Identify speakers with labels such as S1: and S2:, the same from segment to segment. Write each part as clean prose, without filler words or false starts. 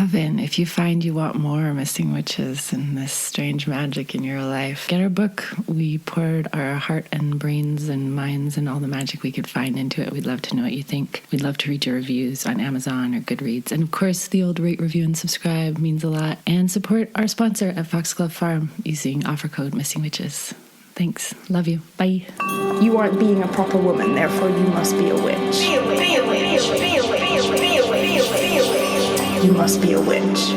S1: Coven, if you find you want more missing witches and this strange magic in your life, get our book. We poured our heart and brains and minds and all the magic we could find into it. We'd love to know what you think. We'd love to read your reviews on Amazon or Goodreads. And of course, the old rate, review, and subscribe means a lot. And support our sponsor at Foxglove Farm using offer code Missing Witches. Thanks. Love you. Bye.
S2: You aren't being a proper woman, therefore you must be a witch. Be a witch. Be a witch. Be a witch. Be a witch. Be a witch. Be a witch. You must be a witch.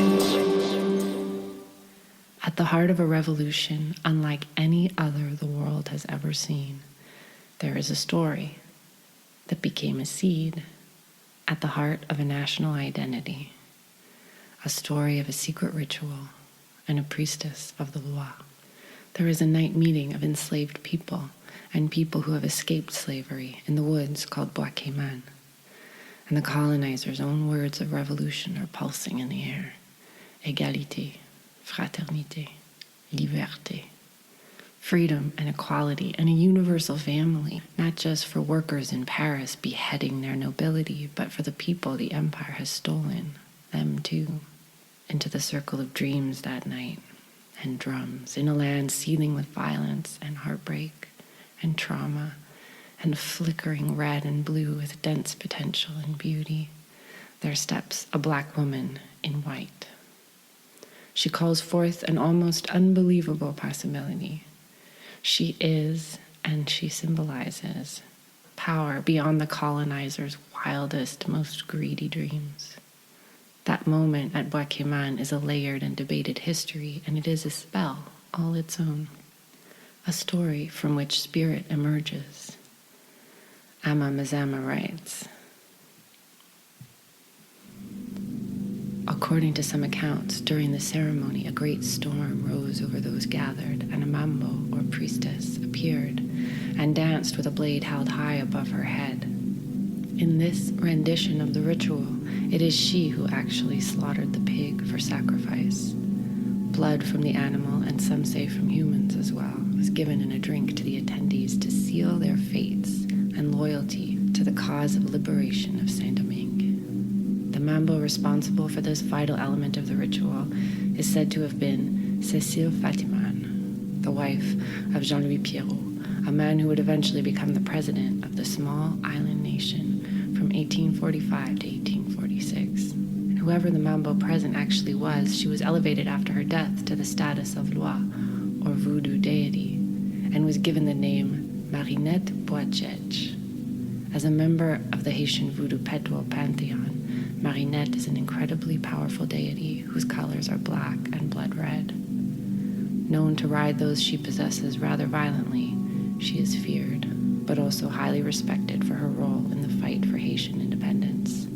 S1: At the heart of a revolution, unlike any other the world has ever seen, there is a story that became a seed at the heart of a national identity, a story of a secret ritual and a priestess of the Loi. There is a night meeting of enslaved people and people who have escaped slavery in the woods called Bois Cayman. And the colonizers' own words of revolution are pulsing in the air. Égalité, fraternité, liberté. Freedom and equality and a universal family, not just for workers in Paris beheading their nobility, but for the people the empire has stolen, them too, into the circle of dreams that night. And drums, in a land seething with violence and heartbreak and trauma and flickering red and blue with dense potential and beauty. There steps a black woman in white. She calls forth an almost unbelievable possibility. She is, and she symbolizes, power beyond the colonizer's wildest, most greedy dreams. That moment at Bois Cayman is a layered and debated history, and it is a spell all its own, a story from which spirit emerges. Amma Mazama writes, according to some accounts, during the ceremony, a great storm rose over those gathered, and a mambo, or priestess, appeared and danced with a blade held high above her head. In this rendition of the ritual, it is she who actually slaughtered the pig for sacrifice. Blood from the animal, and some say from humans as well, was given in a drink to the attendees to seal their fates and loyalty to the cause of liberation of Saint-Domingue. The mambo responsible for this vital element of the ritual is said to have been Cecile Fatiman, the wife of Jean-Louis Pierrot, a man who would eventually become the president of the small island nation from 1845 to 1846. And whoever the mambo present actually was, she was elevated after her death to the status of Loi, or Vodou deity, and was given the name Marinette Boachech. As a member of the Haitian Voodoo Petual pantheon, Marinette is an incredibly powerful deity whose colors are black and blood red. Known to ride those she possesses rather violently, she is feared, but also highly respected for her role in the fight for Haitian independence.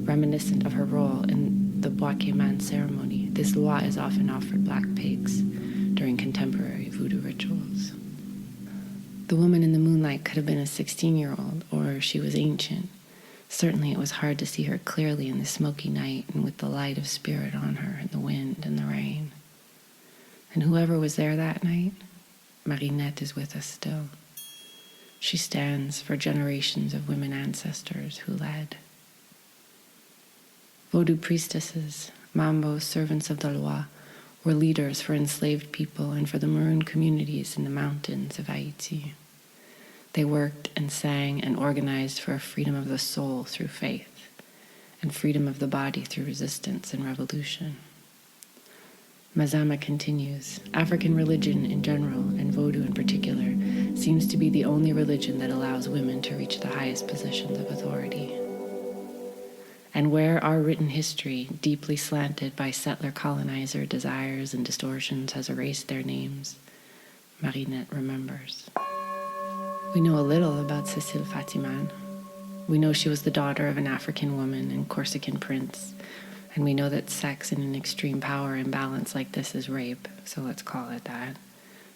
S1: Reminiscent of her role in the Bois Cayman ceremony, this Loi is often offered black pigs during contemporary voodoo rituals. The woman in the moonlight could have been a 16-year-old, or she was ancient. Certainly it was hard to see her clearly in the smoky night and with the light of spirit on her and the wind and the rain. And whoever was there that night, Marinette is with us still. She stands for generations of women ancestors who led. Vodou priestesses, mambos, servants of the Loi, were leaders for enslaved people and for the maroon communities in the mountains of Haiti. They worked and sang and organized for a freedom of the soul through faith, and freedom of the body through resistance and revolution. Mazama continues, African religion in general, and Vodou in particular, seems to be the only religion that allows women to reach the highest positions of authority. And where our written history, deeply slanted by settler-colonizer desires and distortions, has erased their names, Marinette remembers. We know a little about Cecile Fatiman. We know she was the daughter of an African woman and Corsican prince, and we know that sex in an extreme power imbalance like this is rape, so let's call it that,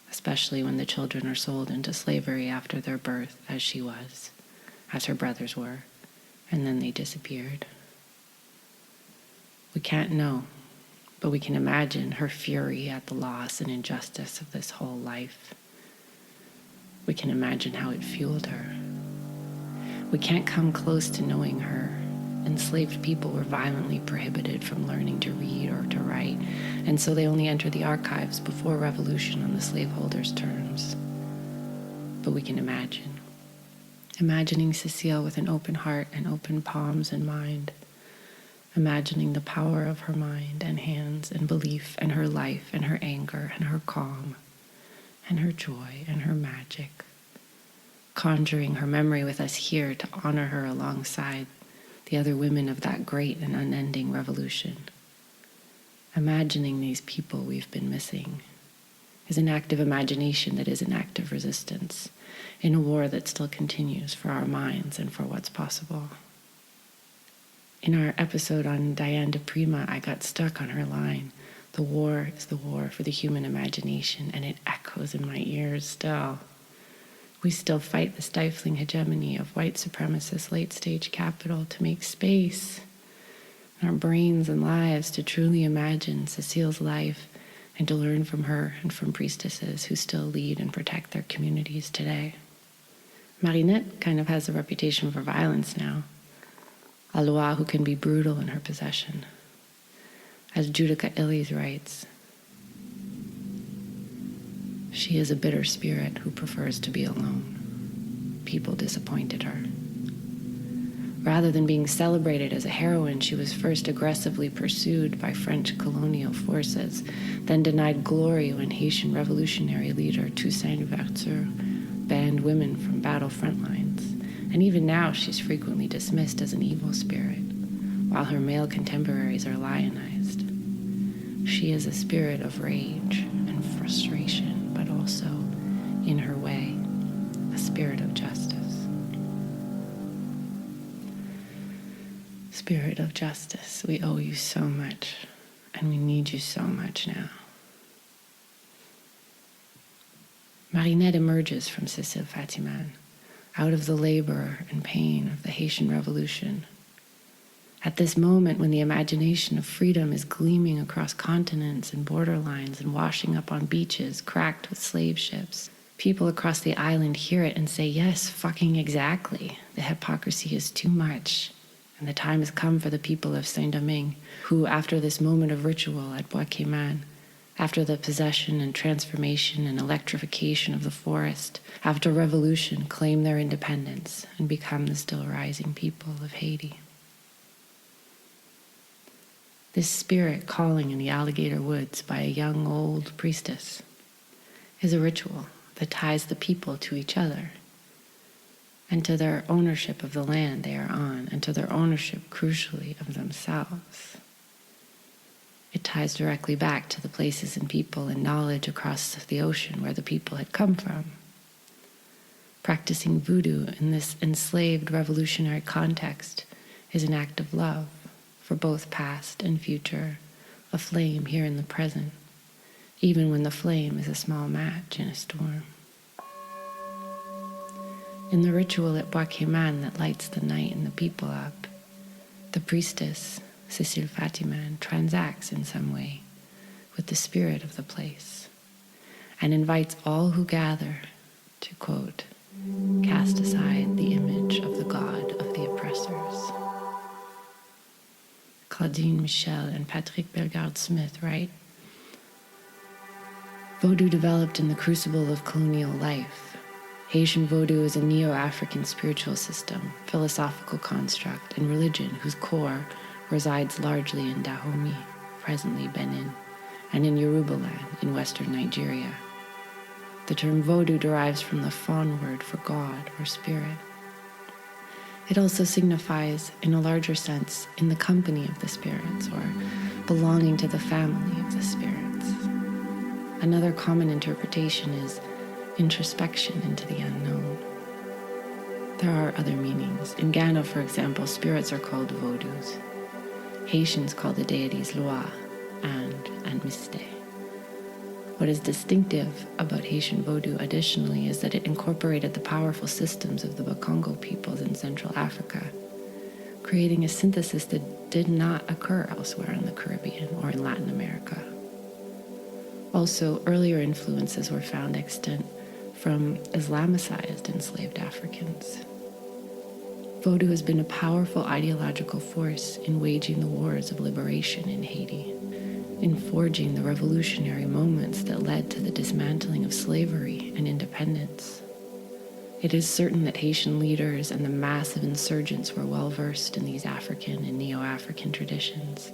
S1: especially when the children are sold into slavery after their birth, as she was, as her brothers were, and then they disappeared. We can't know, but we can imagine her fury at the loss and injustice of this whole life. We can imagine how it fueled her. We can't come close to knowing her, enslaved people were violently prohibited from learning to read or to write, and so they only entered the archives before revolution on the slaveholders' terms. But we can imagine. Imagining Cecile with an open heart and open palms and mind. Imagining the power of her mind and hands and belief and her life and her anger and her calm and her joy and her magic. Conjuring her memory with us here to honor her alongside the other women of that great and unending revolution. Imagining these people we've been missing is an act of imagination that is an act of resistance in a war that still continues for our minds and for what's possible. In our episode on Diane de Prima, I got stuck on her line, "The war is the war for the human imagination," and it echoes in my ears still. We still fight the stifling hegemony of white supremacist late-stage capital to make space in our brains and lives to truly imagine Cecile's life and to learn from her and from priestesses who still lead and protect their communities today. Marinette kind of has a reputation for violence now, a Loa who can be brutal in her possession. As Judica Illes writes, she is a bitter spirit who prefers to be alone. People disappointed her. Rather than being celebrated as a heroine, she was first aggressively pursued by French colonial forces, then denied glory when Haitian revolutionary leader Toussaint Louverture banned women from battlefront lines. And even now she's frequently dismissed as an evil spirit, while her male contemporaries are lionized. She is a spirit of rage and frustration, but also, in her way, a spirit of justice. Spirit of justice, we owe you so much, and we need you so much now. Marinette emerges from Cecile Fatiman, out of the labor and pain of the Haitian Revolution. At this moment when the imagination of freedom is gleaming across continents and borderlines and washing up on beaches cracked with slave ships, people across the island hear it and say, yes, fucking exactly. The hypocrisy is too much. And the time has come for the people of Saint-Domingue, who, after this moment of ritual at Bois-Cayman, after the possession and transformation and electrification of the forest, after revolution, claim their independence and become the still rising people of Haiti. This spirit calling in the alligator woods by a young old priestess is a ritual that ties the people to each other and to their ownership of the land they are on, and to their ownership, crucially, of themselves. It ties directly back to the places and people and knowledge across the ocean where the people had come from. Practicing voodoo in this enslaved revolutionary context is an act of love for both past and future, a flame here in the present, even when the flame is a small match in a storm. In the ritual at Bois-Cayman that lights the night and the people up, the priestess, Cecile Fatiman, transacts in some way with the spirit of the place and invites all who gather to, quote, cast aside the image of the god of the oppressors. Claudine, Michel, and Patrick Bellegarde-Smith write, Vodou developed in the crucible of colonial life. Haitian Vodou is a neo-African spiritual system, philosophical construct, and religion whose core resides largely in Dahomey, presently Benin, and in Yoruba land in western Nigeria. The term Vodou derives from the Fon word for God or spirit. It also signifies, in a larger sense, in the company of the spirits or belonging to the family of the spirits. Another common interpretation is introspection into the unknown. There are other meanings. In Ghana, for example, spirits are called Vodus. Haitians call the deities Loa and Miste. What is distinctive about Haitian Vodou, additionally, is that it incorporated the powerful systems of the Bakongo peoples in Central Africa, creating a synthesis that did not occur elsewhere in the Caribbean or in Latin America. Also, earlier influences were found extant from Islamicized enslaved Africans. Vodou has been a powerful ideological force in waging the wars of liberation in Haiti, in forging the revolutionary moments that led to the dismantling of slavery and independence. It is certain that Haitian leaders and the massive insurgents were well versed in these African and Neo-African traditions,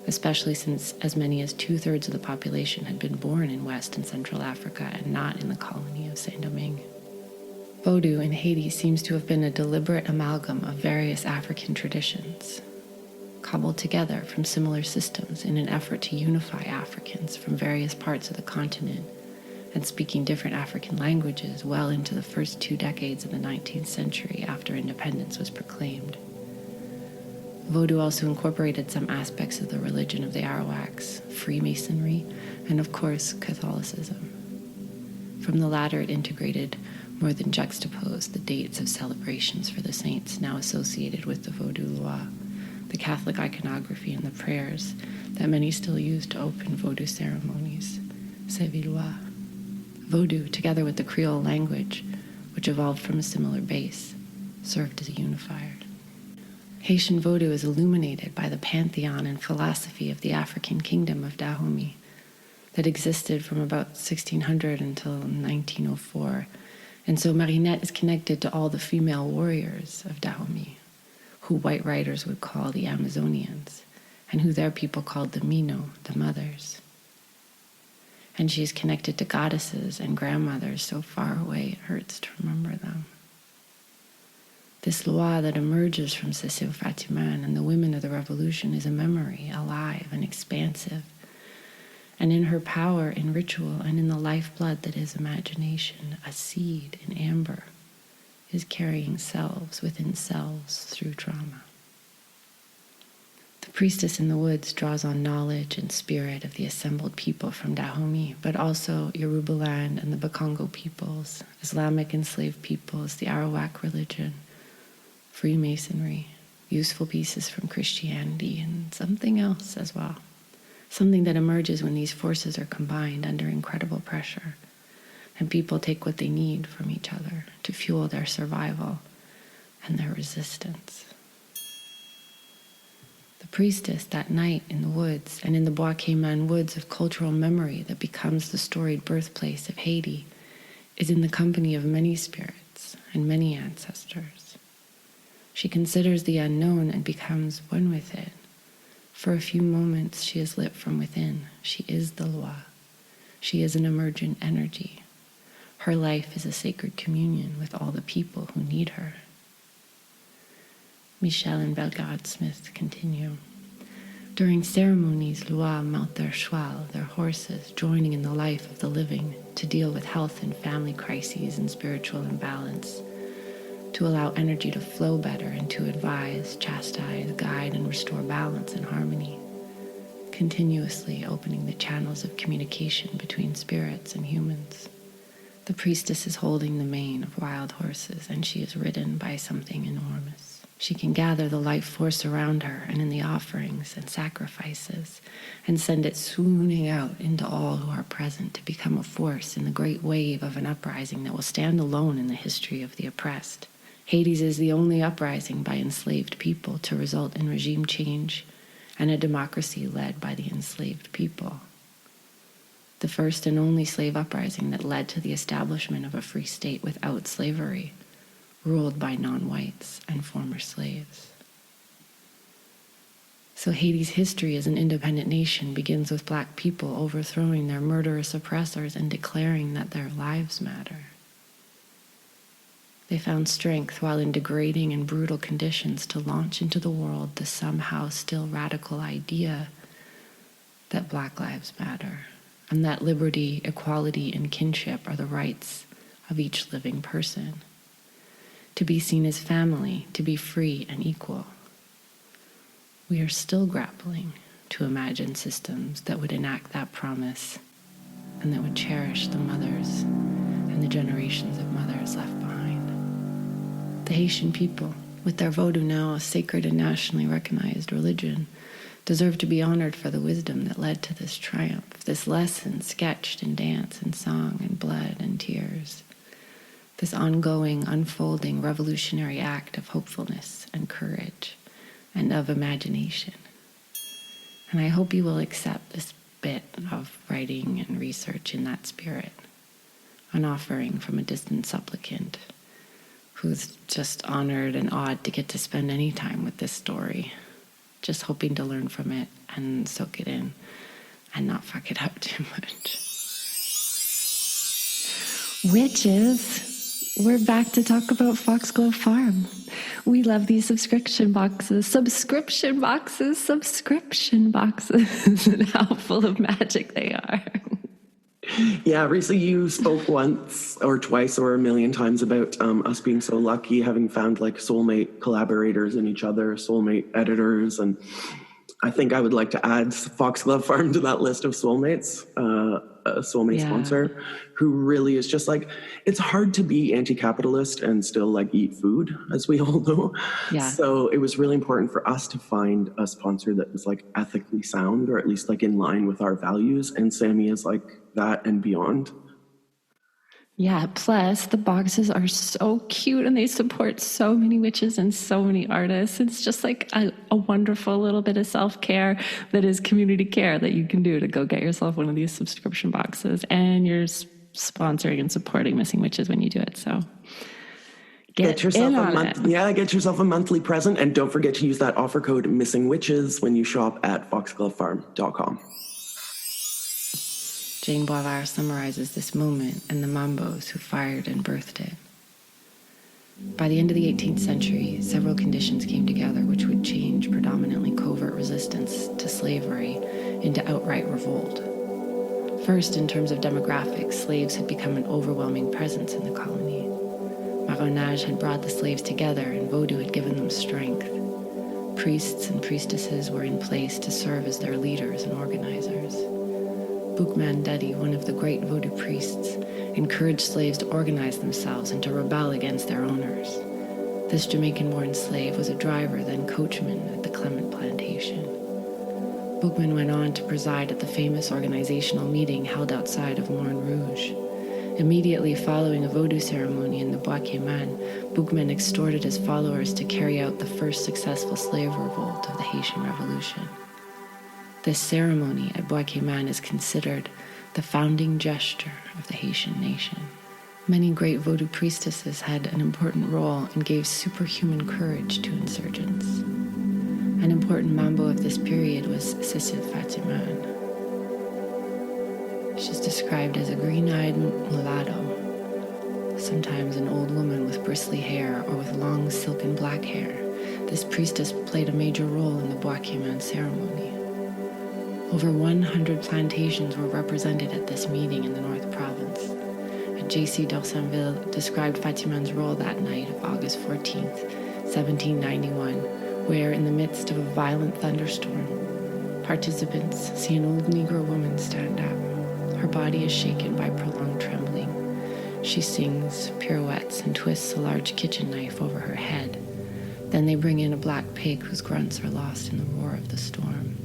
S1: especially since as many as 2/3 of the population had been born in West and Central Africa and not in the colony of Saint-Domingue. Vodou in Haiti seems to have been a deliberate amalgam of various African traditions, cobbled together from similar systems in an effort to unify Africans from various parts of the continent and speaking different African languages well into the first 2 decades of the 19th century after independence was proclaimed. Vodou also incorporated some aspects of the religion of the Arawaks, Freemasonry, and of course, Catholicism. From the latter, it integrated more than juxtaposed the dates of celebrations for the saints now associated with the Vodou Loi, the Catholic iconography and the prayers that many still use to open Vodou ceremonies, Sevillois. Vodou, together with the Creole language, which evolved from a similar base, served as a unifier. Haitian Vodou is illuminated by the pantheon and philosophy of the African kingdom of Dahomey that existed from about 1600 until 1904, and so Marinette is connected to all the female warriors of Dahomey, who white writers would call the Amazonians, and who their people called the Mino, the mothers. And she is connected to goddesses and grandmothers so far away it hurts to remember them. This loi that emerges from Cecile Fatiman and the women of the revolution is a memory, alive and expansive, and in her power, in ritual, and in the lifeblood that is imagination, a seed in amber is carrying selves within selves through trauma. The priestess in the woods draws on knowledge and spirit of the assembled people from Dahomey, but also Yorubaland and the Bakongo peoples, Islamic enslaved peoples, the Arawak religion, Freemasonry, useful pieces from Christianity, and something else as well. Something that emerges when these forces are combined under incredible pressure, and people take what they need from each other to fuel their survival and their resistance. The priestess that night in the woods and in the Bois Cayman woods of cultural memory that becomes the storied birthplace of Haiti is in the company of many spirits and many ancestors. She considers the unknown and becomes one with it. For a few moments, she is lit from within. She is the Loi. She is an emergent energy. Her life is a sacred communion with all the people who need her. Michel and Bellegarde-Smith continue. During ceremonies, Loi mount their cheval, their horses, joining in the life of the living to deal with health and family crises and spiritual imbalance, to allow energy to flow better and to advise, chastise, guide, and restore balance and harmony, continuously opening the channels of communication between spirits and humans. The priestess is holding the mane of wild horses, and she is ridden by something enormous. She can gather the life force around her and in the offerings and sacrifices, and send it swooning out into all who are present to become a force in the great wave of an uprising that will stand alone in the history of the oppressed. Haiti's is the only uprising by enslaved people to result in regime change and a democracy led by the enslaved people. The first and only slave uprising that led to the establishment of a free state without slavery, ruled by non-whites and former slaves. So Haiti's history as an independent nation begins with Black people overthrowing their murderous oppressors and declaring that their lives matter. They found strength while in degrading and brutal conditions to launch into the world the somehow still radical idea that Black lives matter, and that liberty, equality, and kinship are the rights of each living person. To be seen as family, to be free and equal. We are still grappling to imagine systems that would enact that promise and that would cherish the mothers and the generations of mothers left behind. The Haitian people, with their Vodou now a sacred and nationally recognized religion, deserve to be honored for the wisdom that led to this triumph, this lesson sketched in dance and song and blood and tears. this ongoing, unfolding, revolutionary act of hopefulness and courage and of imagination. And I hope you will accept this bit of writing and research in that spirit, an offering from a distant supplicant who's just honored and awed to get to spend any time with this story, just hoping to learn from it and soak it in and not fuck it up too much. Witches, we're back to talk about Foxglove Farm. We love these subscription boxes, and how full of magic they are.
S3: Yeah, recently you spoke once or twice or a million times about us being so lucky, having found like soulmate collaborators in each other, soulmate editors, and I think I would like to add Foxglove Farm to that list of soulmates, a soulmate sponsor who really is just like, it's hard to be anti-capitalist and still like eat food, as we all know. Yeah. So it was really important for us to find a sponsor that was like ethically sound, or at least like in line with our values. And Sammy is like that and beyond.
S1: Yeah, plus the boxes are so cute and they support so many witches and so many artists. It's just like a wonderful little bit of self-care that is community care that you can do to go get yourself one of these subscription boxes. And you're sponsoring and supporting Missing Witches when you do it. So get yourself
S3: get yourself a monthly present. And don't forget to use that offer code Missing Witches when you shop at foxglovefarm.com.
S1: Jane Boisvert summarizes this moment and the Mambos who fired and birthed it. By the end of the 18th century, several conditions came together which would change predominantly covert resistance to slavery into outright revolt. First, in terms of demographics, slaves had become an overwhelming presence in the colony. Marronage had brought the slaves together, and Vodou had given them strength. Priests and priestesses were in place to serve as their leaders and organizers. Boukman Dedi, one of the great Vodou priests, encouraged slaves to organize themselves and to rebel against their owners. This Jamaican-born slave was a driver, then coachman at the Clement plantation. Boukman went on to preside at the famous organizational meeting held outside of Morne Rouge. Immediately following a Vodou ceremony in the Bois Cayman, Boukman extorted his followers to carry out the first successful slave revolt of the Haitian Revolution. This ceremony at Bois Cayman is considered the founding gesture of the Haitian nation. Many great Vodou priestesses had an important role and gave superhuman courage to insurgents. An important mambo of this period was Cecile Fatiman. She's described as a green-eyed mulatto, sometimes an old woman with bristly hair or with long silken black hair. This priestess played a major role in the Bois Cayman ceremony. Over 100 plantations were represented at this meeting in the North Province. And J.C. d'Orsainville described Fatiman's role that night of August 14th, 1791, where, in the midst of a violent thunderstorm, participants see an old Negro woman stand up. Her body is shaken by prolonged trembling. She sings, pirouettes, and twists a large kitchen knife over her head. Then they bring in a black pig whose grunts are lost in the roar of the storm.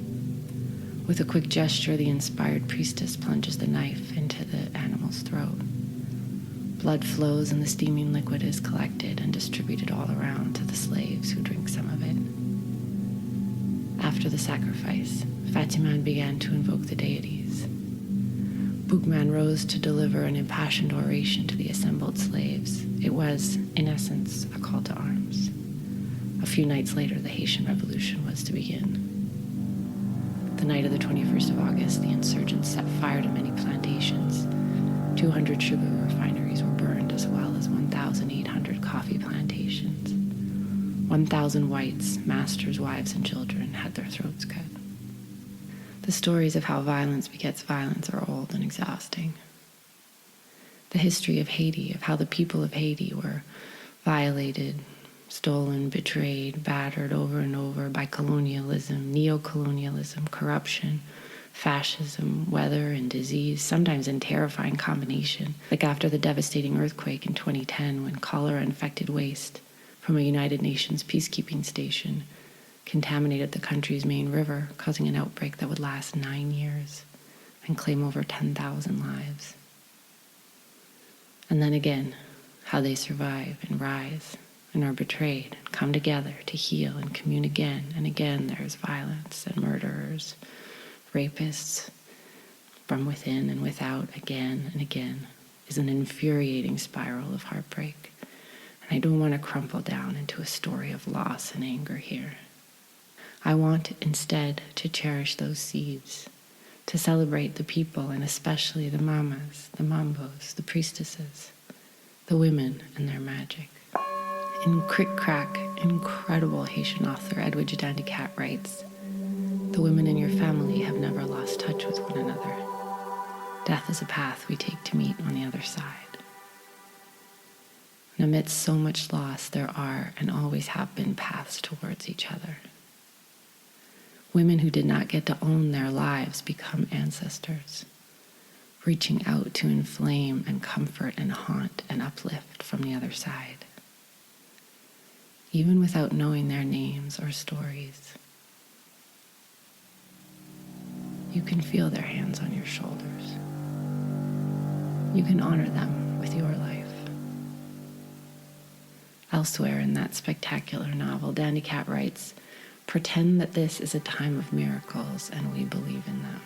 S1: With a quick gesture, the inspired priestess plunges the knife into the animal's throat. Blood flows and the steaming liquid is collected and distributed all around to the slaves who drink some of it. After the sacrifice, Fatiman began to invoke the deities. Boukman rose to deliver an impassioned oration to the assembled slaves. It was, in essence, a call to arms. A few nights later, the Haitian Revolution was to begin. The night of the 21st of August, the insurgents set fire to many plantations. 200 sugar refineries were burned, as well as 1,800 coffee plantations. 1,000 whites, masters, wives, and children, had their throats cut. The stories of how violence begets violence are old and exhausting. The history of Haiti, of how the people of Haiti were violated, stolen, betrayed, battered over and over by colonialism, neo-colonialism, corruption, fascism, weather, and disease, sometimes in terrifying combination, like after the devastating earthquake in 2010 when cholera infected waste from a United Nations peacekeeping station contaminated the country's main river, causing an outbreak that would last 9 years and claim over 10,000 lives. And then again, how they survive and rise and are betrayed and come together to heal and commune again. And again, there's violence and murderers, rapists from within and without again and again is an infuriating spiral of heartbreak. And I don't want to crumple down into a story of loss and anger here. I want instead to cherish those seeds, to celebrate the people and especially the mamas, the mambos, the priestesses, the women and their magic. In Crick Crack, incredible Haitian author Edwidge Dandicat writes, "The women in your family have never lost touch with one another. Death is a path we take to meet on the other side." And amidst so much loss, there are and always have been paths towards each other. Women who did not get to own their lives become ancestors, reaching out to inflame and comfort and haunt and uplift from the other side. Even without knowing their names or stories, you can feel their hands on your shoulders. You can honor them with your life. Elsewhere in that spectacular novel, Dandicat writes, "Pretend that this is a time of miracles and we believe in them."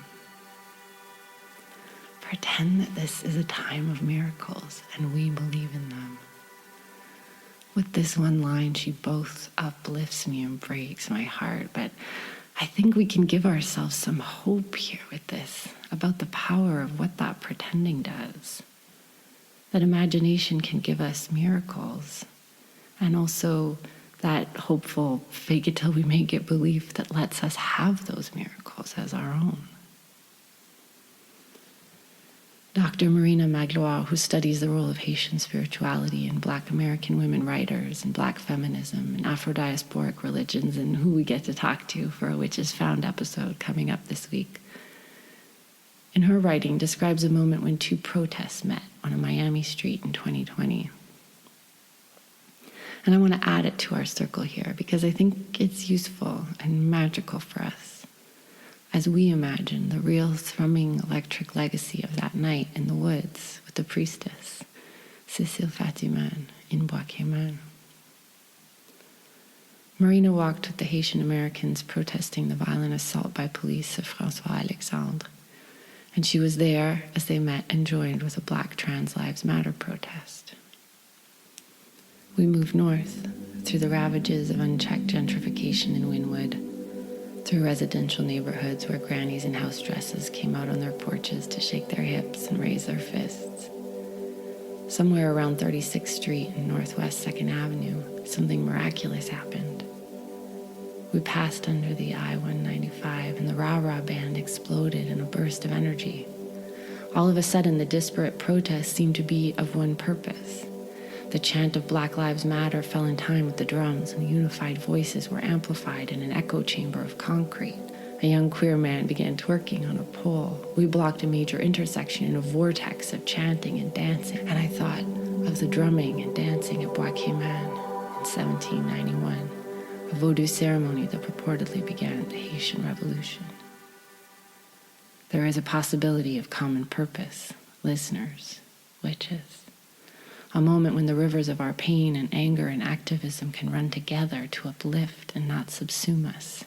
S1: Pretend that this is a time of miracles and we believe in them. With this one line, she both uplifts me and breaks my heart, but I think we can give ourselves some hope here with this, about the power of what that pretending does. That imagination can give us miracles, and also that hopeful fake it till we make it belief that lets us have those miracles as our own. Dr. Marina Magloire, who studies the role of Haitian spirituality in Black American women writers and Black feminism and Afro-diasporic religions, and who we get to talk to for a Witches Found episode coming up this week, in her writing describes a moment when two protests met on a Miami street in 2020. And I want to add it to our circle here because I think it's useful and magical for us as we imagine the real thrumming electric legacy of that night in the woods with the priestess, Cecile Fatiman, in Bois Cayman. Marina walked with the Haitian Americans protesting the violent assault by police of François Alexandre, and she was there as they met and joined with a Black Trans Lives Matter protest. We moved north through the ravages of unchecked gentrification in Wynwood, through residential neighborhoods where grannies in house dresses came out on their porches to shake their hips and raise their fists. Somewhere around 36th Street and Northwest 2nd Avenue, something miraculous happened. We passed under the I-195 and the rah-rah band exploded in a burst of energy. All of a sudden, the disparate protests seemed to be of one purpose. The chant of Black Lives Matter fell in time with the drums, and unified voices were amplified in an echo chamber of concrete. A young queer man began twerking on a pole. We blocked a major intersection in a vortex of chanting and dancing, and I thought of the drumming and dancing at Bois Cayman in 1791, a Vodou ceremony that purportedly began the Haitian Revolution. There is a possibility of common purpose, listeners, witches. A moment when the rivers of our pain and anger and activism can run together to uplift and not subsume us.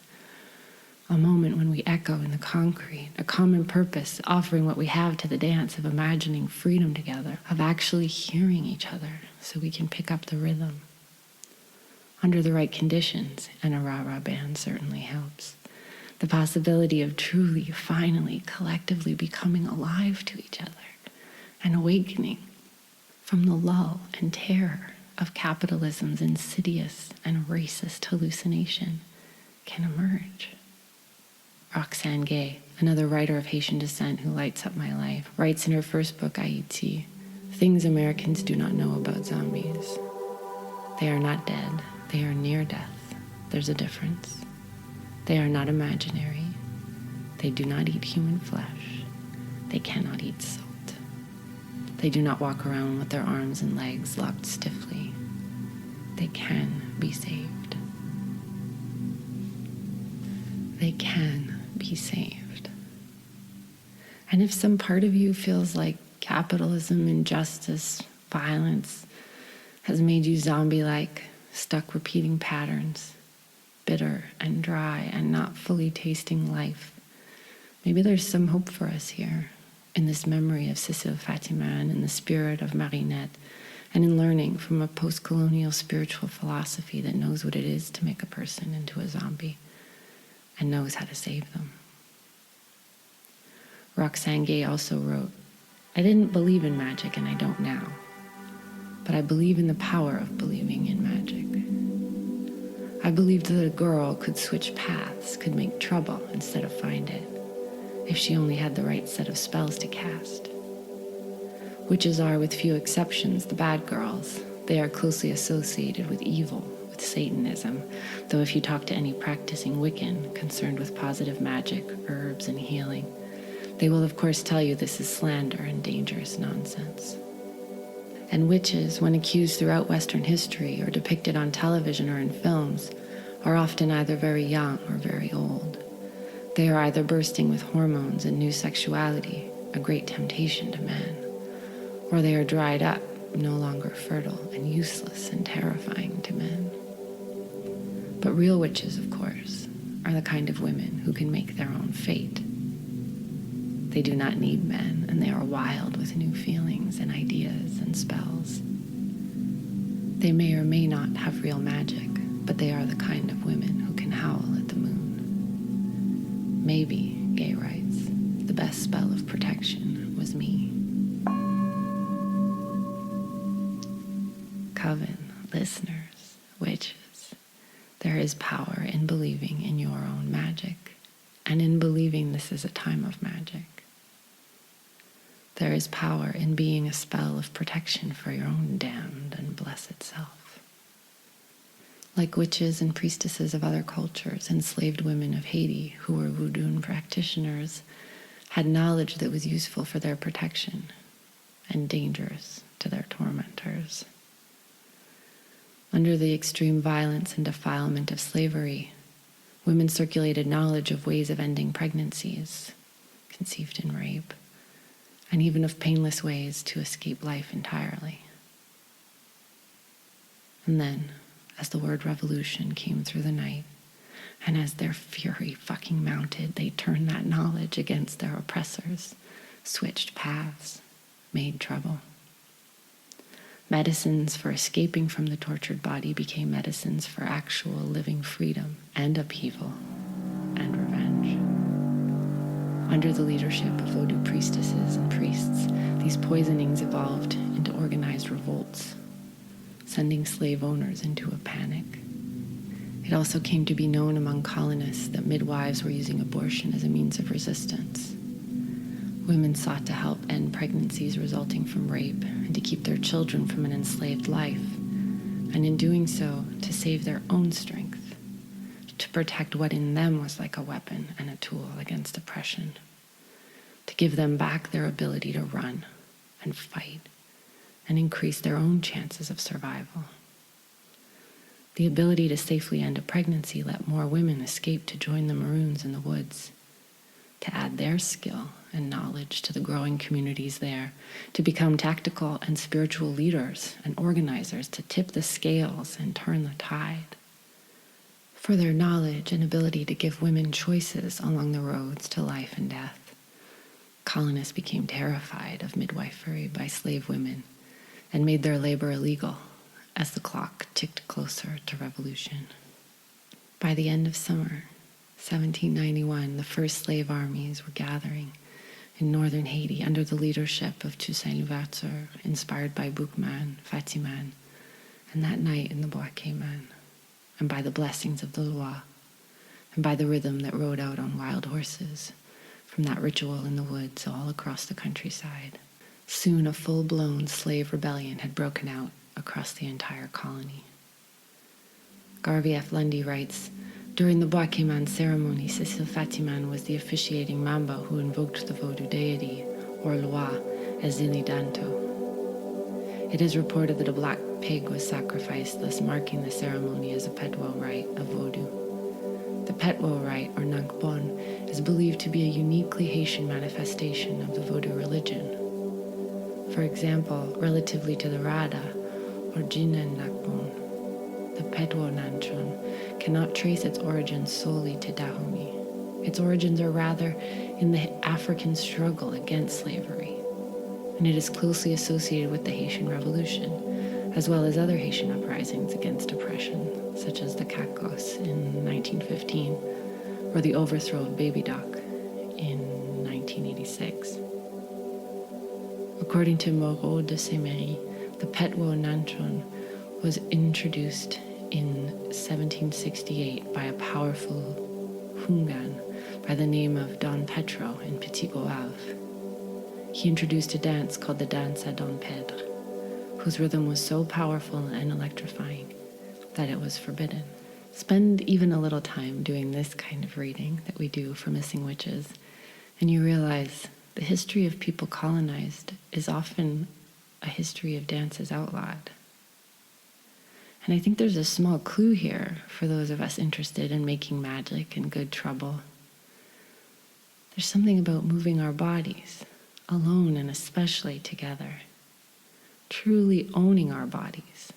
S1: A moment when we echo in the concrete, a common purpose, offering what we have to the dance of imagining freedom together, of actually hearing each other so we can pick up the rhythm. Under the right conditions, and a rah-rah band certainly helps. The possibility of truly, finally, collectively becoming alive to each other and awakening from the lull and terror of capitalism's insidious and racist hallucination can emerge. Roxane Gay, another writer of Haitian descent who lights up my life, writes in her first book, Haiti, "Things Americans do not know about zombies. They are not dead, they are near death. There's a difference. They are not imaginary. They do not eat human flesh. They cannot eat salt. They do not walk around with their arms and legs locked stiffly. They can be saved. They can be saved." And if some part of you feels like capitalism, injustice, violence, has made you zombie-like, stuck repeating patterns, bitter and dry and not fully tasting life. Maybe there's some hope for us here, in this memory of Cecile Fatiman, in the spirit of Marlene, and in learning from a post-colonial spiritual philosophy that knows what it is to make a person into a zombie and knows how to save them. Roxane Gay also wrote, "I didn't believe in magic and I don't now, but I believe in the power of believing in magic. I believed that a girl could switch paths, could make trouble instead of find it, if she only had the right set of spells to cast. Witches are, with few exceptions, the bad girls. They are closely associated with evil, with Satanism, though if you talk to any practicing Wiccan concerned with positive magic, herbs, and healing, they will of course tell you this is slander and dangerous nonsense. And witches, when accused throughout Western history or depicted on television or in films, are often either very young or very old. They are either bursting with hormones and new sexuality, a great temptation to men, or they are dried up, no longer fertile and useless and terrifying to men. But real witches, of course, are the kind of women who can make their own fate. They do not need men, and they are wild with new feelings and ideas and spells. They may or may not have real magic, but they are the kind of women who can howl at the moon. Maybe, Gay writes, the best spell of protection was me." Coven, listeners, witches, there is power in believing in your own magic, and in believing this is a time of magic. There is power in being a spell of protection for your own damned and blessed self. Like witches and priestesses of other cultures, enslaved women of Haiti who were Vodun practitioners had knowledge that was useful for their protection and dangerous to their tormentors. Under the extreme violence and defilement of slavery, women circulated knowledge of ways of ending pregnancies, conceived in rape, and even of painless ways to escape life entirely. And then, as the word revolution came through the night, and as their fury fucking mounted, they turned that knowledge against their oppressors, switched paths, made trouble. Medicines for escaping from the tortured body became medicines for actual living freedom and upheaval and revenge. Under the leadership of Vodou priestesses and priests, these poisonings evolved into organized revolts, sending slave owners into a panic. It also came to be known among colonists that midwives were using abortion as a means of resistance. Women sought to help end pregnancies resulting from rape and to keep their children from an enslaved life, and in doing so, to save their own strength, to protect what in them was like a weapon and a tool against oppression, to give them back their ability to run and fight and increase their own chances of survival. The ability to safely end a pregnancy let more women escape to join the Maroons in the woods, to add their skill and knowledge to the growing communities there, to become tactical and spiritual leaders and organizers to tip the scales and turn the tide. For their knowledge and ability to give women choices along the roads to life and death, colonists became terrified of midwifery by slave women and made their labor illegal as the clock ticked closer to revolution. By the end of summer, 1791, the first slave armies were gathering in northern Haiti under the leadership of Toussaint Louverture, inspired by Boukman, Fatiman, and that night in the Bois Cayman, and by the blessings of the Loi, and by the rhythm that rode out on wild horses from that ritual in the woods all across the countryside. Soon a full-blown slave rebellion had broken out across the entire colony. Garvey F. Lundy writes, "During the Bois Cayman ceremony, Cecile Fatiman was the officiating mambo who invoked the Vodou deity, or Loi, as Zilidanto. It is reported that a black pig was sacrificed, thus marking the ceremony as a Petwo rite of Vodou. The Petwo rite, or Nankpon, is believed to be a uniquely Haitian manifestation of the Vodou religion. For example, relatively to the Rada, or Jinen Nakbon, the Pedwo Nanchon, cannot trace its origins solely to Dahomey. Its origins are rather in the African struggle against slavery, and it is closely associated with the Haitian Revolution, as well as other Haitian uprisings against oppression, such as the Kakos in 1915, or the overthrow of Baby Doc in 1986. According to Moreau de Semery, the Pedwo Nanchon was introduced in 1768 by a powerful Hungan by the name of Don Petro in Petit Goave. He introduced a dance called the Danse à Don Pedro, whose rhythm was so powerful and electrifying that it was forbidden. Spend even a little time doing this kind of reading that we do for Missing Witches, and you realize the history of people colonized is often a history of dances outlawed. And I think there's a small clue here for those of us interested in making magic and good trouble. There's something about moving our bodies, alone and especially together, truly owning our bodies,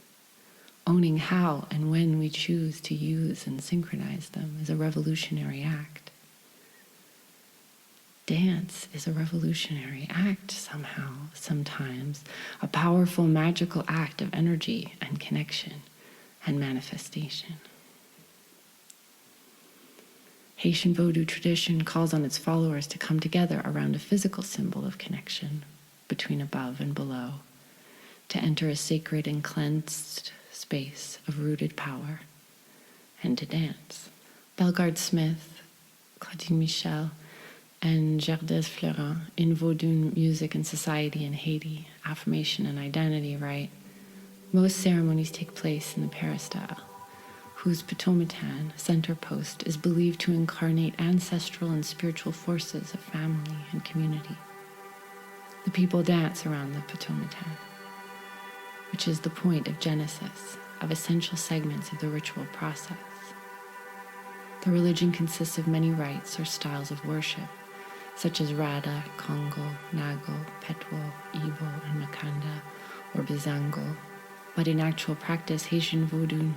S1: owning how and when we choose to use and synchronize them is a revolutionary act. Dance is a revolutionary act somehow, sometimes, a powerful, magical act of energy and connection and manifestation. Haitian Vodou tradition calls on its followers to come together around a physical symbol of connection between above and below, to enter a sacred and cleansed space of rooted power, and to dance. Bellegarde-Smith, Claudine Michel, and Gerdes Fleurin in Vodun Music and Society in Haiti, Affirmation and Identity write, most ceremonies take place in the peristyle, whose Patometan center post is believed to incarnate ancestral and spiritual forces of family and community. The people dance around the Patometan, which is the point of genesis of essential segments of the ritual process. The religion consists of many rites or styles of worship, such as Rada, Congo, Nago, Petwo, Igbo, and Makanda, or Bizango. But in actual practice, Haitian Vodun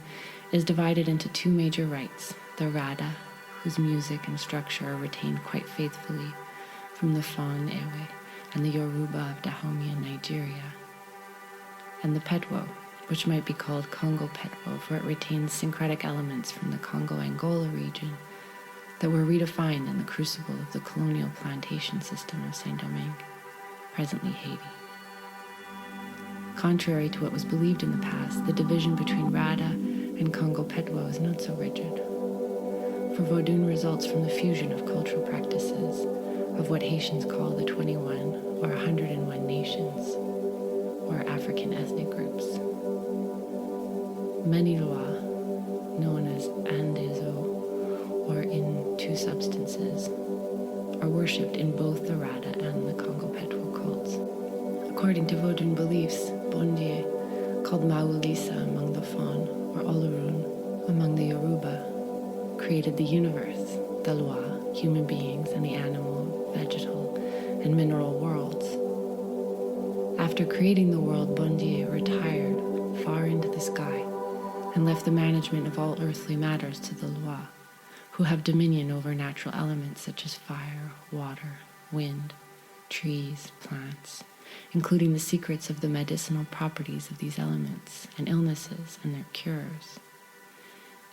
S1: is divided into two major rites, the Rada, whose music and structure are retained quite faithfully from the Fon Ewe and the Yoruba of Dahomey in Nigeria, and the Petwo, which might be called Congo Petwo, for it retains syncretic elements from the Congo-Angola region that were redefined in the crucible of the colonial plantation system of Saint-Domingue, presently Haiti. Contrary to what was believed in the past, the division between Rada and Congo Petwo is not so rigid, for Vodun results from the fusion of cultural practices of what Haitians call the 21 or 101 nations, or African ethnic groups. Menilwa, known as Andezo, or in two substances, are worshipped in both the Rada and the Congo Petwo cults. According to Vodun beliefs, Bondye, called Maulisa among the Fon, or Olorun among the Yoruba, created the universe, the Loi, human beings, and the animal, vegetal, and mineral worlds. After creating the world, Bondye retired far into the sky and left the management of all earthly matters to the Loi, who have dominion over natural elements such as fire, water, wind, trees, plants, including the secrets of the medicinal properties of these elements and illnesses and their cures.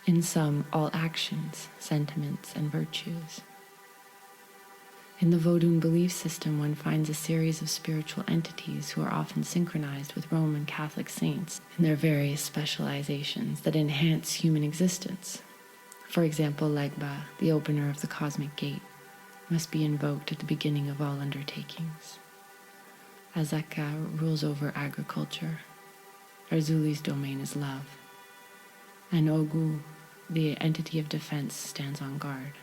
S1: In sum, all actions, sentiments, and virtues. In the Vodun belief system, one finds a series of spiritual entities who are often synchronized with Roman Catholic saints in their various specializations that enhance human existence. For example, Legba, the opener of the cosmic gate, must be invoked at the beginning of all undertakings. Azaka rules over agriculture. Erzuli's domain is love. And Ogu, the entity of defense, stands on guard.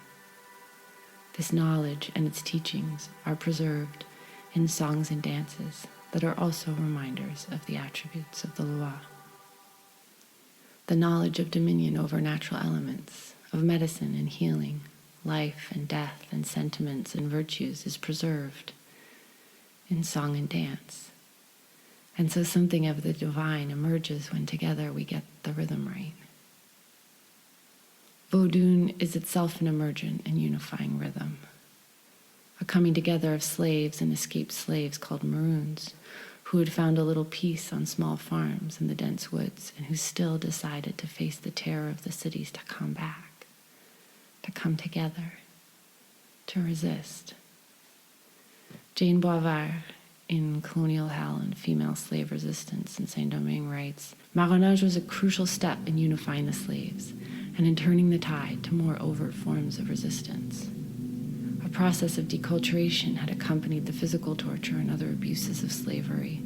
S1: This knowledge and its teachings are preserved in songs and dances that are also reminders of the attributes of the Loi. The knowledge of dominion over natural elements, of medicine and healing, life and death and sentiments and virtues is preserved in song and dance. And so something of the divine emerges when together we get the rhythm right. Vodun is itself an emergent and unifying rhythm, a coming together of slaves and escaped slaves called Maroons, who had found a little peace on small farms in the dense woods and who still decided to face the terror of the cities, to come back, to come together, to resist. Jane Boisvert, in Colonial Hell and Female Slave Resistance in Saint-Domingue, writes, "Marronage was a crucial step in unifying the slaves and in turning the tide to more overt forms of resistance. A process of deculturation had accompanied the physical torture and other abuses of slavery.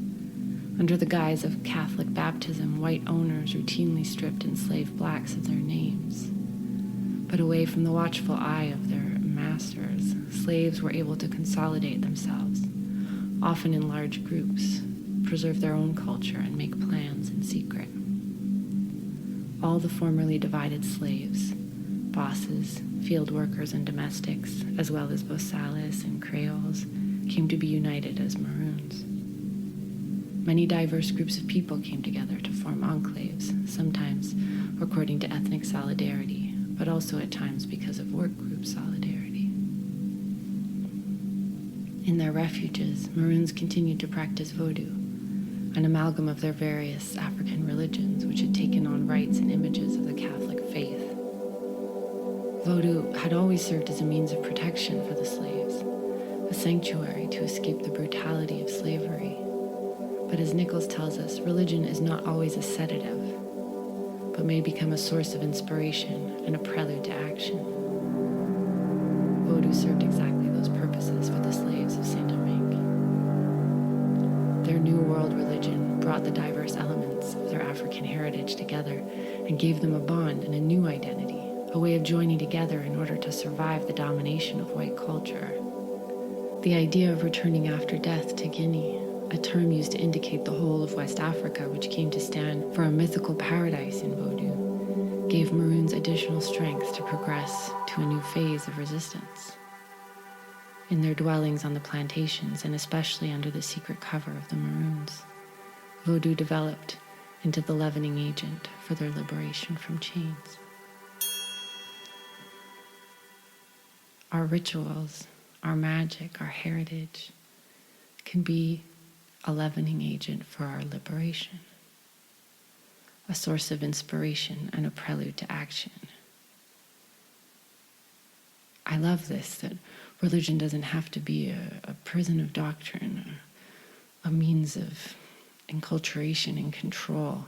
S1: Under the guise of Catholic baptism, white owners routinely stripped enslaved blacks of their names. But away from the watchful eye of their masters, slaves were able to consolidate themselves, often in large groups, preserve their own culture, and make plans in secret. All the formerly divided slaves, bosses, field workers, and domestics, as well as bosales and creoles, came to be united as Maroons. Many diverse groups of people came together to form enclaves, sometimes according to ethnic solidarity, but also at times because of work group solidarity. In their refuges, Maroons continued to practice Vodou, an amalgam of their various African religions which had taken on rites and images of the Catholic faith. Vodou had always served as a means of protection for the slaves, a sanctuary to escape the brutality of slavery. But as Nichols tells us, religion is not always a sedative, but may become a source of inspiration and a prelude to action. Vodou served exactly those purposes for the slaves of Saint-Domingue. Their New World religion brought the diverse elements of their African heritage together and gave them a bond and a new identity, a way of joining together in order to survive the domination of white culture. The idea of returning after death to Guinea, a term used to indicate the whole of West Africa, which came to stand for a mythical paradise in Vodou, gave Maroons additional strength to progress to a new phase of resistance. In their dwellings on the plantations, and especially under the secret cover of the Maroons, Vodou developed into the leavening agent for their liberation from chains. Our rituals, our magic, our heritage can be a leavening agent for our liberation, a source of inspiration and a prelude to action. I love this, that religion doesn't have to be a prison of doctrine, a means of enculturation and control.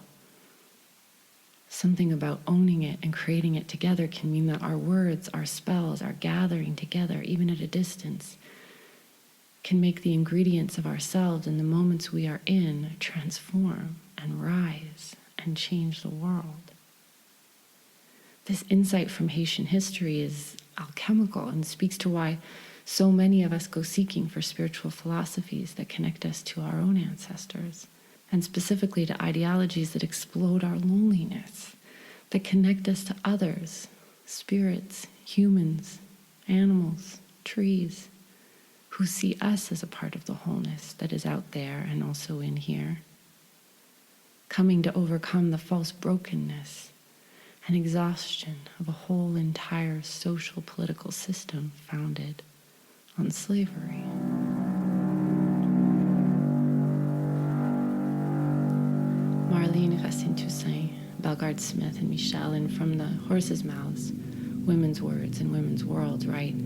S1: Something about owning it and creating it together can mean that our words, our spells, our gathering together, even at a distance, can make the ingredients of ourselves and the moments we are in transform and rise and change the world. This insight from Haitian history is alchemical and speaks to why so many of us go seeking for spiritual philosophies that connect us to our own ancestors, and specifically to ideologies that explode our loneliness, that connect us to others, spirits, humans, animals, trees, who see us as a part of the wholeness that is out there and also in here, coming to overcome the false brokenness and exhaustion of a whole entire social political system founded on slavery. Marlene, Racine-Toussaint, Bellegarde-Smith, and Michel, and from the horses' mouths, women's words and women's worlds, write,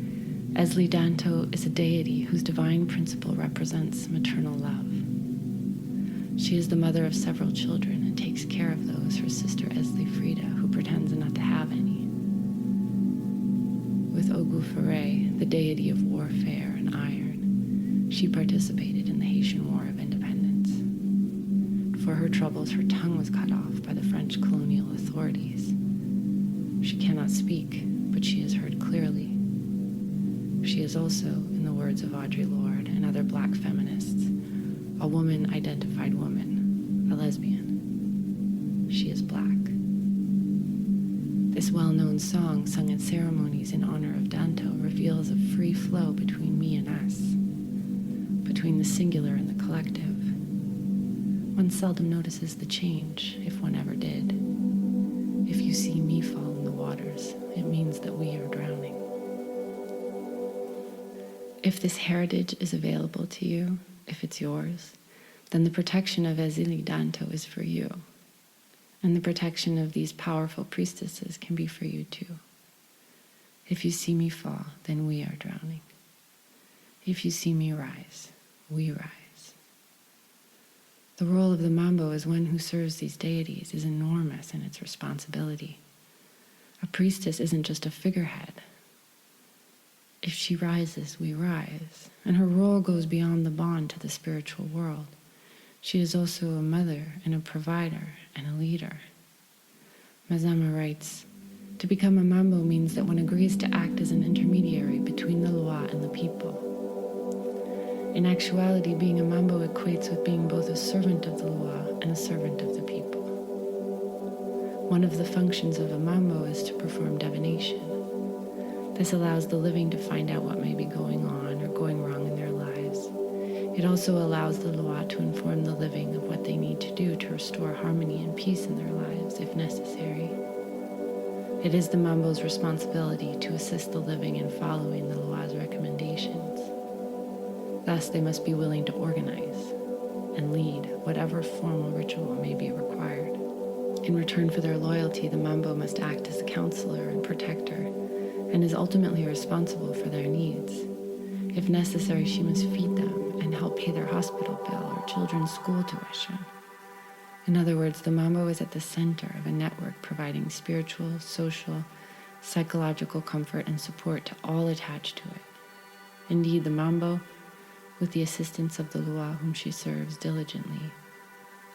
S1: Esli Danto is a deity whose divine principle represents maternal love. She is the mother of several children and takes care of those her sister Esli Frida, who pretends not to have any. With Ogu Ferre, the deity of warfare and iron, she participated in the Haitian War of Independence. For her troubles, her tongue was cut off by the French colonial authorities. She cannot speak, but she is heard clearly. She is also, in the words of Audre Lorde and other black feminists, a woman-identified woman, a lesbian. She is black. This well-known song, sung at ceremonies in honor of Danto, reveals a free flow between me and us, between the singular and the collective. One seldom notices the change, if one ever did. If you see me fall in the waters, it means that we are drowning. If this heritage is available to you, if it's yours, then the protection of Ezili Danto is for you. And the protection of these powerful priestesses can be for you too. If you see me fall, then we are drowning. If you see me rise, we rise. The role of the mambo as one who serves these deities is enormous in its responsibility. A priestess isn't just a figurehead. If she rises, we rise, and her role goes beyond the bond to the spiritual world. She is also a mother and a provider and a leader. Mazama writes, "To become a mambo means that one agrees to act as an intermediary between the Loa and the people. In actuality, being a mambo equates with being both a servant of the Loa and a servant of the people. One of the functions of a mambo is to perform divination. This allows the living to find out what may be going on or going wrong in their lives. It also allows the Loa to inform the living of what they need to do to restore harmony and peace in their lives, if necessary. It is the mambo's responsibility to assist the living in following the Loa's recommendations. Thus, they must be willing to organize and lead whatever formal ritual may be required. In return for their loyalty, the mambo must act as a counselor and protector, and is ultimately responsible for their needs. If necessary, she must feed them and help pay their hospital bill or children's school tuition. In other words, the mambo is at the center of a network providing spiritual, social, psychological comfort and support to all attached to it. Indeed, the mambo, with the assistance of the Loa whom she serves diligently,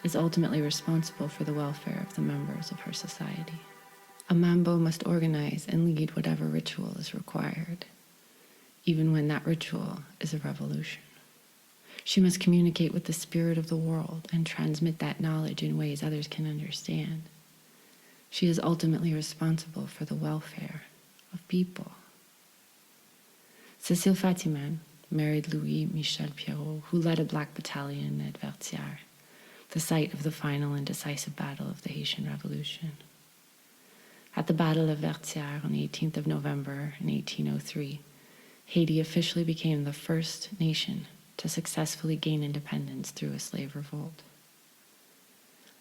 S1: is ultimately responsible for the welfare of the members of her society. A mambo must organize and lead whatever ritual is required, even when that ritual is a revolution. She must communicate with the spirit of the world and transmit that knowledge in ways others can understand. She is ultimately responsible for the welfare of people. Cecile Fatiman married Louis Michel Pierrot, who led a black battalion at Vertières, the site of the final and decisive battle of the Haitian Revolution. At the Battle of Vertières on the 18th of November in 1803, Haiti officially became the first nation to successfully gain independence through a slave revolt.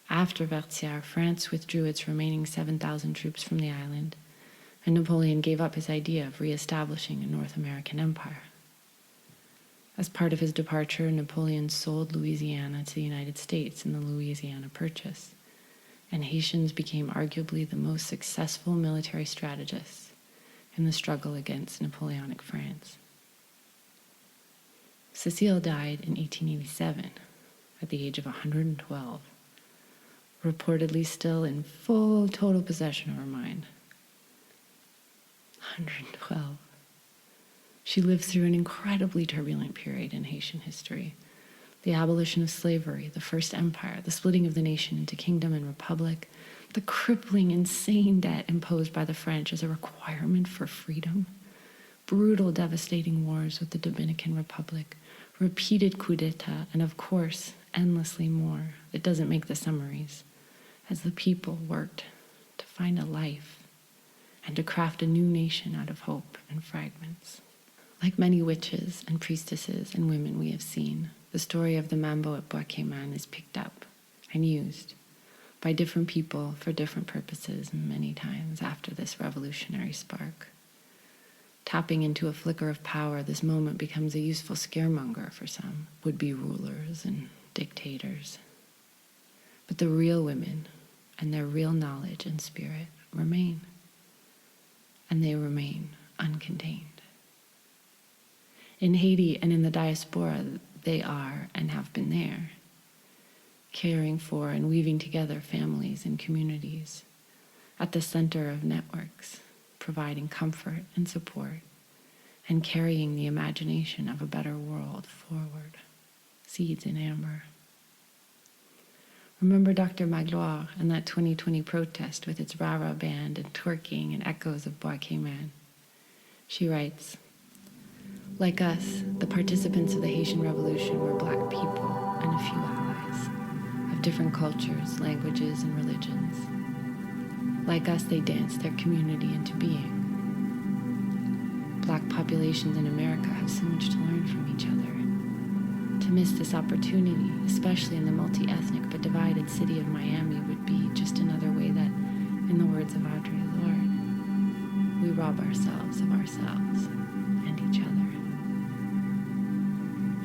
S1: After Vertières, France withdrew its remaining 7,000 troops from the island, and Napoleon gave up his idea of re-establishing a North American empire. As part of his departure, Napoleon sold Louisiana to the United States in the Louisiana Purchase, and Haitians became arguably the most successful military strategists in the struggle against Napoleonic France. Cecile died in 1887 at the age of 112, reportedly still in full total possession of her mind. 112. She lived through an incredibly turbulent period in Haitian history. The abolition of slavery, the First Empire, the splitting of the nation into kingdom and republic, the crippling, insane debt imposed by the French as a requirement for freedom, brutal, devastating wars with the Dominican Republic, repeated coup d'etat, and of course, endlessly more. It doesn't make the summaries, as the people worked to find a life and to craft a new nation out of hope and fragments. Like many witches and priestesses and women we have seen, the story of the mambo at Bois Cayman is picked up and used by different people for different purposes many times after this revolutionary spark. Tapping into a flicker of power, this moment becomes a useful scaremonger for some would-be rulers and dictators. But the real women and their real knowledge and spirit remain, and they remain uncontained. In Haiti and in the diaspora, they are and have been there, caring for and weaving together families and communities, at the center of networks, providing comfort and support, and carrying the imagination of a better world forward, seeds in amber. Remember Dr. Magloire and that 2020 protest with its rah-rah band and twerking and echoes of Bois Cayman. She writes, "Like us, the participants of the Haitian Revolution were black people and a few allies. of different cultures, languages, and religions. Like us, they danced their community into being. Black populations in America have so much to learn from each other. To miss this opportunity, especially in the multi-ethnic but divided city of Miami, would be just another way that, in the words of Audre Lorde, we rob ourselves of ourselves and each other.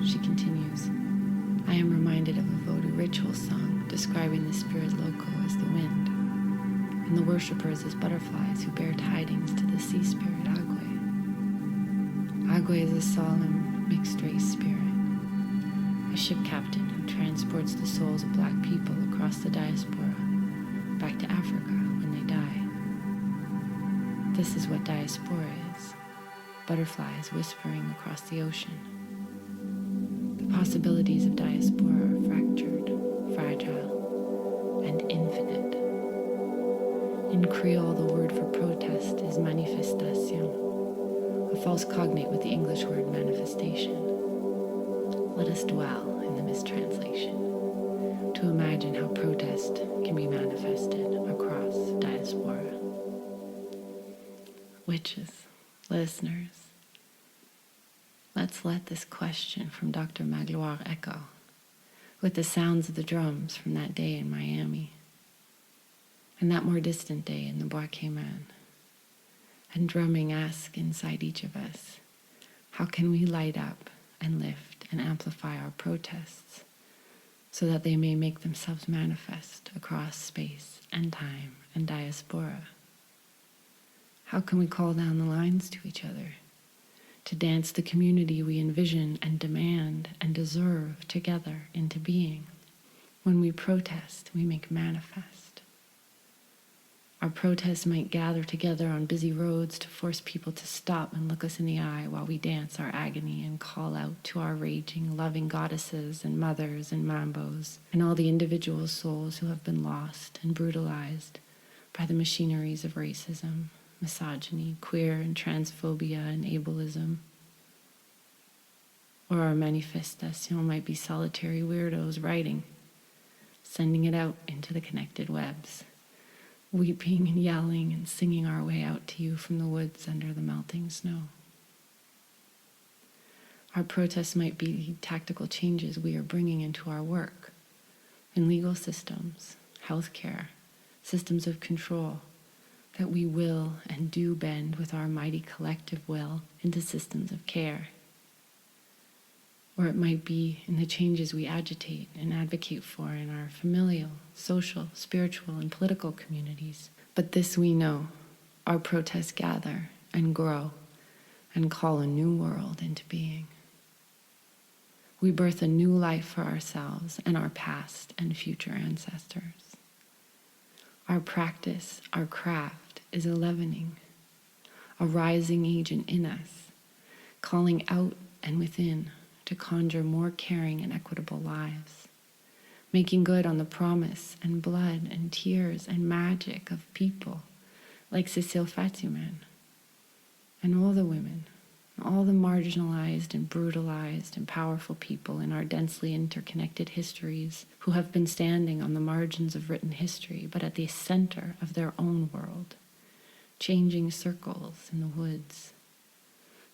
S1: She continues, I am reminded of a Vodou ritual song describing the spirit loco as the wind, and the worshippers as butterflies who bear tidings to the sea spirit Agwe. Agwe is a solemn, mixed-race spirit, a ship captain who transports the souls of Black people across the diaspora back to Africa when they die. This is what diaspora is, butterflies whispering across the ocean. The possibilities of diaspora are fractured, fragile, and infinite. In Creole, the word for protest is manifestation, a false cognate with the English word manifestation. Let us dwell in the mistranslation to imagine how protest can be manifested across diaspora. Witches, listeners, let's let this question from Dr. Magloire echo with the sounds of the drums from that day in Miami and that more distant day in the Bois Cayman. And drumming ask inside each of us, how can we light up and lift and amplify our protests so that they may make themselves manifest across space and time and diaspora? How can we call down the lines to each other to dance the community we envision and demand and deserve together into being? When we protest, we make manifest. Our protests might gather together on busy roads to force people to stop and look us in the eye while we dance our agony and call out to our raging, loving goddesses and mothers and mambos and all the individual souls who have been lost and brutalized by the machineries of racism, misogyny, queer and transphobia and ableism. Or our manifestation might be solitary weirdos writing, sending it out into the connected webs, weeping and yelling and singing our way out to you from the woods under the melting snow. Our protests might be tactical changes we are bringing into our work, in legal systems, healthcare, systems of control, that we will and do bend with our mighty collective will into systems of care. Or it might be in the changes we agitate and advocate for in our familial, social, spiritual, and political communities. But this we know, our protests gather and grow and call a new world into being. We birth a new life for ourselves and our past and future ancestors. Our practice, our craft, is a leavening, a rising agent in us, calling out and within to conjure more caring and equitable lives, making good on the promise and blood and tears and magic of people like Cecile Fatiman, and all the women, all the marginalized and brutalized and powerful people in our densely interconnected histories who have been standing on the margins of written history, but at the center of their own world, changing circles in the woods,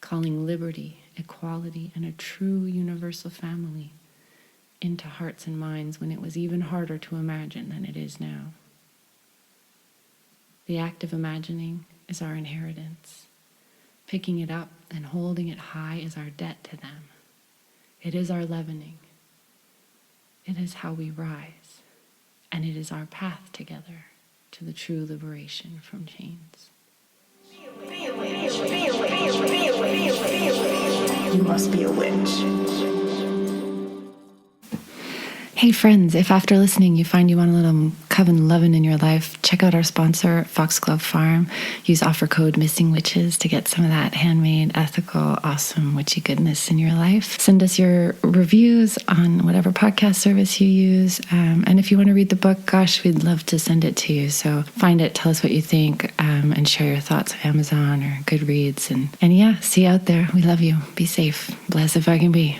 S1: calling liberty, equality, and a true universal family into hearts and minds when it was even harder to imagine than it is now. The act of imagining is our inheritance. Picking it up and holding it high is our debt to them. It is our leavening. It is how we rise, and it is our path together to the true liberation from chains.
S2: You must be a witch.
S1: Hey friends, if after listening you find you want a little coven lovin' in your life, check out our sponsor, Foxglove Farm. Use offer code Missing Witches to get some of that handmade, ethical, awesome witchy goodness in your life. Send us your reviews on whatever podcast service you use. And if you want to read the book, gosh, we'd love to send it to you. So find it, tell us what you think, and share your thoughts on Amazon or Goodreads. And yeah, see you out there. We love you. Be safe. Blessed if I can be.